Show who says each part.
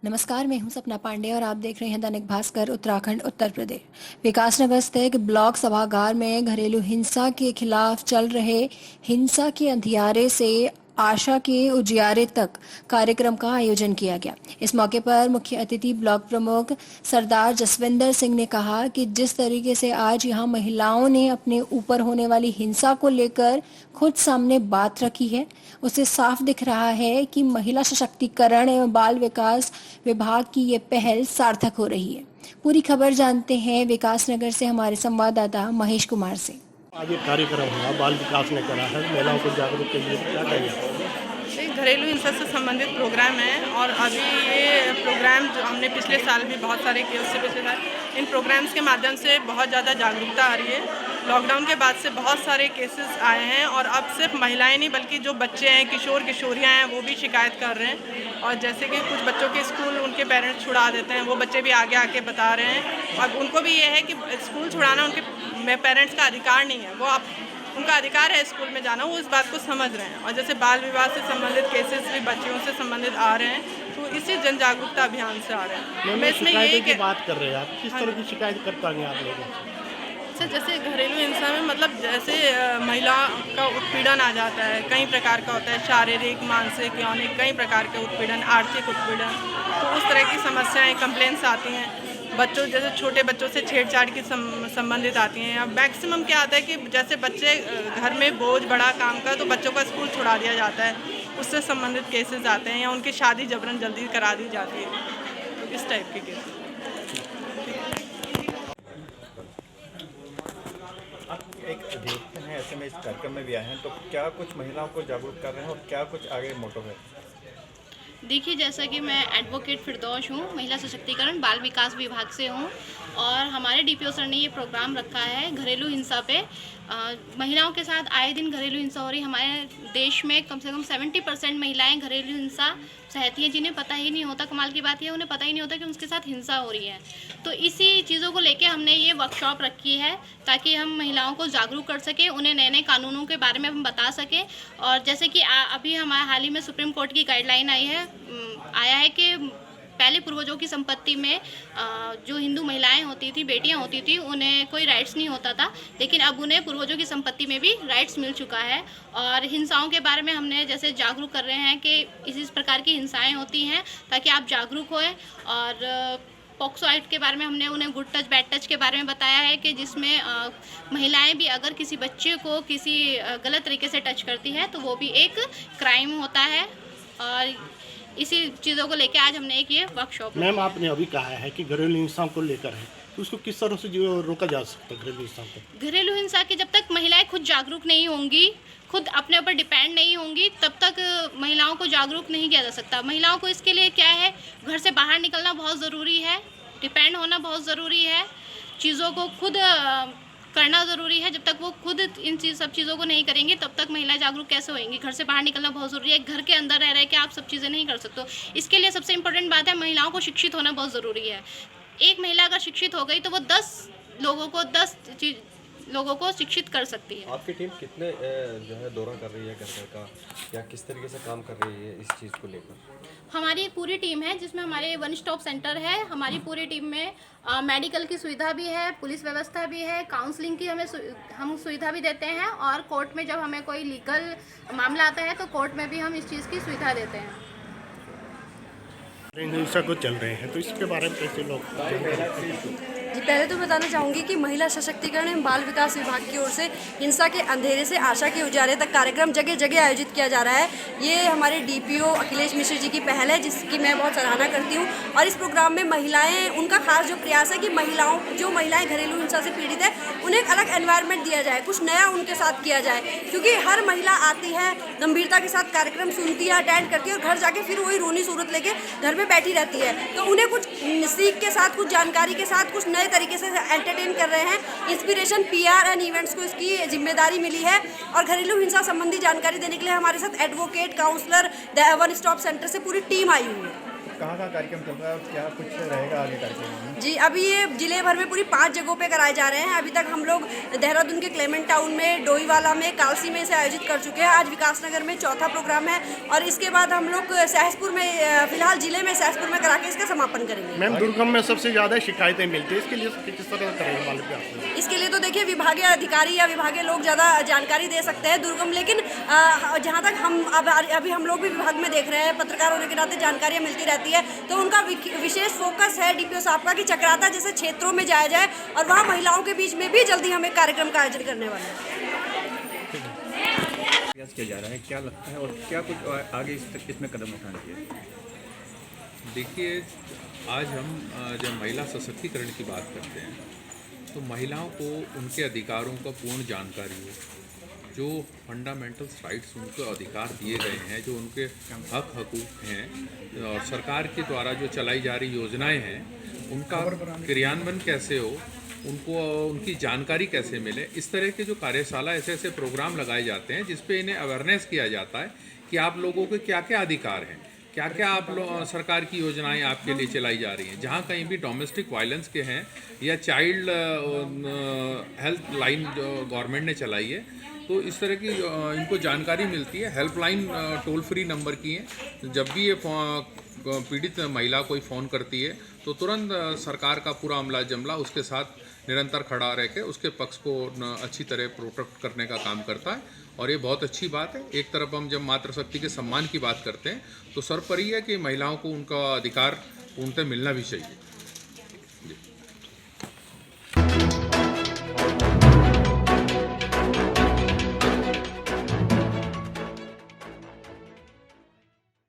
Speaker 1: नमस्कार, मैं हूं सपना पांडे और आप देख रहे हैं दैनिक भास्कर उत्तराखंड उत्तर प्रदेश। विकासनगर स्थित ब्लॉक सभागार में घरेलू हिंसा के खिलाफ चल रहे हिंसा के अंधियारे से आशा के उजियारे तक कार्यक्रम का आयोजन किया गया। इस मौके पर मुख्य अतिथि ब्लॉक प्रमुख सरदार जसविंदर सिंह ने कहा कि जिस तरीके से आज यहां महिलाओं ने अपने ऊपर होने वाली हिंसा को लेकर खुद सामने बात रखी है, उससे साफ दिख रहा है कि महिला सशक्तिकरण एवं बाल विकास विभाग की ये पहल सार्थक हो रही है। पूरी खबर जानते हैं विकासनगर से हमारे संवाददाता महेश कुमार से।
Speaker 2: आज एक कार्यक्रम हुआ बाल विकास ने करा है महिलाओं को जागरूक के लिए, क्या कहिए?
Speaker 3: एक घरेलू हिंसा से संबंधित प्रोग्राम है और अभी ये प्रोग्राम जो हमने पिछले साल भी बहुत सारे किए, उससे पिछले साल इन प्रोग्राम्स के माध्यम से बहुत ज़्यादा जागरूकता आ रही है। लॉकडाउन के बाद से बहुत सारे केसेस आए हैं और अब सिर्फ महिलाएं नहीं बल्कि जो बच्चे हैं, किशोर किशोरियां हैं, वो भी शिकायत कर रहे हैं। और जैसे कि कुछ बच्चों के स्कूल उनके पेरेंट्स छुड़ा देते हैं, वो बच्चे भी आगे आके बता रहे हैं और उनको भी ये है कि स्कूल छुड़ाना उनके पेरेंट्स का अधिकार नहीं है, वो आप उनका अधिकार है स्कूल में जाना, वो इस बात को समझ रहे हैं। और जैसे बाल विवाह से संबंधित केसेस भी बच्चियों से संबंधित आ रहे हैं, तो इसी जन जागरूकता अभियान से आ रहे हैं।
Speaker 2: मैं इसमें ये बात कर रहे हैं आप किस तरह की शिकायत कर पाएंगे आप लोगों से?
Speaker 3: जैसे घरेलू हिंसा में मतलब जैसे महिला का उत्पीड़न आ जाता है, कई प्रकार का होता है, शारीरिक, मानसिक, यौनिक, कई प्रकार के उत्पीड़न, आर्थिक उत्पीड़न, तो उस तरह की समस्याएं, कंप्लेंट्स आती हैं। बच्चों जैसे छोटे बच्चों से छेड़छाड़ की संबंधित आती हैं। अब मैक्सिमम क्या आता है कि जैसे बच्चे घर में बोझ बड़ा काम का, तो बच्चों का स्कूल छुड़ा दिया जाता है, उससे संबंधित केसेस आते हैं, या उनकी शादी जबरन जल्दी करा दी जाती है, तो इस टाइप के केसेस।
Speaker 4: एक देखते हैं ऐसे में इस कार्यक्रम में भी आए हैं, तो क्या कुछ महिलाओं को जागरूक कर रहे हैं और क्या कुछ आगे मोटो है?
Speaker 5: देखिए, जैसा कि मैं एडवोकेट फिरदौश हूँ, महिला सशक्तिकरण बाल विकास विभाग से हूँ और हमारे डीपीओ सर ने ये प्रोग्राम रखा है घरेलू हिंसा पे। महिलाओं के साथ आए दिन घरेलू हिंसा हो रही है। हमारे देश में कम से कम 70% महिलाएं घरेलू हिंसा सहती हैं, जिन्हें पता ही नहीं होता। कमाल की बात यह है, उन्हें पता ही नहीं होता कि उनके साथ हिंसा हो रही है। तो इसी चीज़ों को लेके हमने ये वर्कशॉप रखी है ताकि हम महिलाओं को जागरूक कर सकें, उन्हें नए नए कानूनों के बारे में हम बता सकें। और जैसे कि अभी हमारे हाल ही में सुप्रीम कोर्ट की गाइडलाइन आया है कि पहले पूर्वजों की संपत्ति में जो हिंदू महिलाएं होती थी, बेटियां होती थी, उन्हें कोई राइट्स नहीं होता था, लेकिन अब उन्हें पूर्वजों की संपत्ति में भी राइट्स मिल चुका है। और हिंसाओं के बारे में हमने जैसे जागरूक कर रहे हैं कि इस प्रकार की हिंसाएं होती हैं, ताकि आप जागरूक होएं। और पॉक्सो एक्ट के बारे में हमने उन्हें गुड टच बैड टच के बारे में बताया है कि जिसमें महिलाएं भी अगर किसी बच्चे को किसी गलत तरीके से टच करती है तो वो भी एक क्राइम होता है। और इसी चीज़ों को लेकर आज हमने एक ये वर्कशॉप।
Speaker 2: मैम, आपने अभी कहा है कि घरेलू हिंसा को लेकर है, तो उसको किस तरह से जो रोका जा सकता है घरेलू हिंसा को?
Speaker 5: घरेलू हिंसा की जब तक महिलाएं खुद जागरूक नहीं होंगी, खुद अपने ऊपर डिपेंड नहीं होंगी, तब तक महिलाओं को जागरूक नहीं किया जा सकता। महिलाओं को इसके लिए क्या है, घर से बाहर निकलना बहुत ज़रूरी है, डिपेंड होना बहुत ज़रूरी है, चीज़ों को खुद करना ज़रूरी है। जब तक वो खुद सब चीज़ों को नहीं करेंगी, तब तक महिला जागरूक कैसे होंगी? घर से बाहर निकलना बहुत ज़रूरी है। घर के अंदर रह के आप सब चीज़ें नहीं कर सकते। इसके लिए सबसे इम्पोर्टेंट बात है, महिलाओं को शिक्षित होना बहुत ज़रूरी है। एक महिला अगर शिक्षित हो गई तो वो 10 लोगों को शिक्षित कर सकती है।
Speaker 6: आपकी टीम कितने जो है दौरा कर रही है घर घर का, या किस तरीके से काम कर रही है इस चीज़ को लेकर?
Speaker 5: हमारी एक पूरी टीम है जिसमें हमारे वन स्टॉप सेंटर है। हमारी पूरी टीम में मेडिकल की सुविधा भी है, पुलिस व्यवस्था भी है, काउंसलिंग की हम सुविधा भी देते हैं, और कोर्ट में जब हमें कोई लीगल मामला आता है तो कोर्ट में भी हम इस चीज़ की सुविधा देते हैं।
Speaker 2: हिंसा को चल रहे हैं, तो इसके बारे में कैसे लोग?
Speaker 7: जी, पहले तो बताना चाहूँगी कि महिला सशक्तिकरण एवं बाल विकास विभाग की ओर से हिंसा के अंधेरे से आशा के उजाले तक कार्यक्रम जगह जगह आयोजित किया जा रहा है। ये हमारे डीपीओ अखिलेश मिश्र जी की पहल है, जिसकी मैं बहुत सराहना करती हूँ। और इस प्रोग्राम में महिलाएं, उनका खास जो प्रयास है कि जो महिलाएं घरेलू हिंसा से पीड़ित है, उन्हें एक अलग एनवायरनमेंट दिया जाए, कुछ नया उनके साथ किया जाए। क्योंकि हर महिला आती है, गंभीरता के साथ कार्यक्रम सुनती है, अटेंड करती है, और घर जाके फिर वही रोनी सूरत लेके घर में बैठी रहती है। तो उन्हें कुछ सीख के साथ, कुछ जानकारी के साथ, कुछ नए तरीके से एंटरटेन कर रहे हैं। इंस्पिरेशन पीआर एंड इवेंट्स को इसकी जिम्मेदारी मिली है। और घरेलू हिंसा संबंधी जानकारी देने के लिए हमारे साथ advocate, counsellor, one stop centre से पूरी टीम आई हुई है।
Speaker 4: कहाँ कार्यक्रम चल रहा है और क्या कुछ रहेगा आगे कार्यक्रम में?
Speaker 7: जी, अभी ये जिले भर में पूरी 5 जगहों पे कराए जा रहे हैं। अभी तक हम लोग देहरादून के क्लेमेंट टाउन में, डोईवाला में, कालसी में इसे आयोजित कर चुके हैं। आज विकासनगर में चौथा प्रोग्राम है और इसके बाद हम लोग सहसपुर में, फिलहाल जिले में सहसपुर में करा के इसका समापन करेंगे।
Speaker 2: मैम, दुर्गम में सबसे ज़्यादा शिकायतें मिलती है, इसके लिए किस तरह करेंगे बाल विकास?
Speaker 7: इसके लिए तो देखिए विभागीय अधिकारी या विभागीय लोग ज़्यादा जानकारी दे सकते हैं दुर्गम, लेकिन जहाँ तक हम अभी हम लोग भी विभाग में देख रहे हैं, पत्रकार होने के नाते जानकारियाँ मिलती रहती है, तो उनका विशेष फोकस है डीपीओ साहब का कि चक्राता जैसे क्षेत्रों में जाया जाए और वहाँ महिलाओं के बीच में भी जल्दी हम एक कार्यक्रम का आयोजन करने वाले हैं।
Speaker 4: प्रयास किया जा रहा है, क्या लगता है और क्या कुछ आगे इसमें कदम उठाना चाहिए?
Speaker 8: देखिए, आज हम जब महिला सशक्तिकरण की बात करते हैं तो महिलाओं को उनके अधिकारों का पूर्ण जानकारी हो, जो फंडामेंटल राइट्स उनको अधिकार दिए गए हैं, जो उनके हक हकूक़ हैं और सरकार के द्वारा जो चलाई जा रही योजनाएं हैं उनका क्रियान्वयन कैसे हो, उनको उनकी जानकारी कैसे मिले। इस तरह के जो कार्यशाला, ऐसे ऐसे प्रोग्राम लगाए जाते हैं जिस पे इन्हें अवेयरनेस किया जाता है कि आप लोगों के क्या क्या अधिकार हैं, क्या क्या आप सरकार की योजनाएं आपके लिए चलाई जा रही हैं। जहाँ कहीं भी डोमेस्टिक वायलेंस के हैं या चाइल्ड हेल्थ लाइन जो गवर्नमेंट ने चलाई है, तो इस तरह की इनको जानकारी मिलती है। हेल्पलाइन टोल फ्री नंबर की है, जब भी ये पीड़ित महिला कोई फ़ोन करती है तो तुरंत सरकार का पूरा अमला जमला उसके साथ निरंतर खड़ा रह के उसके पक्ष को अच्छी तरह प्रोटेक्ट करने का काम करता है और ये बहुत अच्छी बात है। एक तरफ हम जब मातृशक्ति के सम्मान की बात करते हैं तो सर्वोपरि है कि महिलाओं को उनका अधिकार पूर्णतः मिलना भी चाहिए।